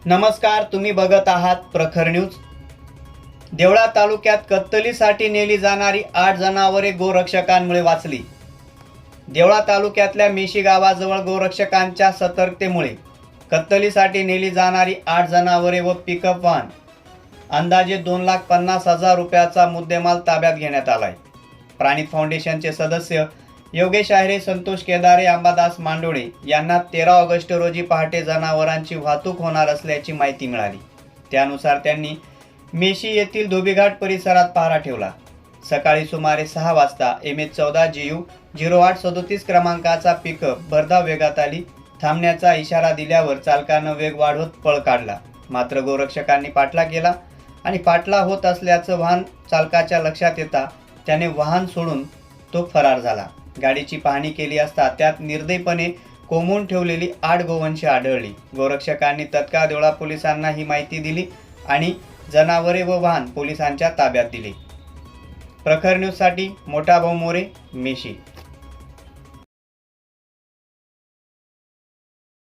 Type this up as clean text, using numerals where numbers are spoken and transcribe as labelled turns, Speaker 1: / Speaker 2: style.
Speaker 1: नमस्कार, तुम्ही बघत आहात प्रखर न्यूज। देवळा तालुक्यात कत्तलीसाठी नेली जाणारी 8 जनावरे गोरक्षकांमुळे वाचली। देवळा तालुक्यातल्या मेशी गावाजवळ गोरक्षकांच्या सतर्कतेमुळे कत्तलीसाठी नेली जाणारी 8 जनावरे व पिकअप वाहन अंदाजे 2,50,000 रुपयाचा मुद्देमाल ताब्यात घेण्यात आलाय। प्राणित फाउंडेशनचे सदस्य योगेश आहेरे, संतोष केदारे, अंबादास मांडोळे यांना 13 ऑगस्ट रोजी पहाटे जनावरांची वाहतूक होणार असल्याची माहिती मिळाली। त्यानुसार त्यांनी मेशी येथील धोबीघाट परिसरात पहारा ठेवला। सकाळी सुमारे 6 वाजता MS14 GU 0837 क्रमांकाचा पिकअप भरधाव वेगात आली। थांबण्याचा इशारा दिल्यावर चालकानं वेग वाढवत पळ काढला, मात्र गोरक्षकांनी पाठलाग केला आणि पाठलाग होत असल्याचं वाहन चालकाच्या लक्षात येता त्याने वाहन सोडून तो फरार झाला। गाडीची पाहणी केली असता त्यात निर्दयीपणे कोंबून ठेवलेली 8 गोवंशे आढळली। गोरक्षकांनी तत्काळ देवळा पोलिसांना ही माहिती दिली आणि जनावरे व वाहन पोलिसांच्या ताब्यात दिले। प्रखर न्यूजसाठी मोठा भाऊ मोरे, मेशी।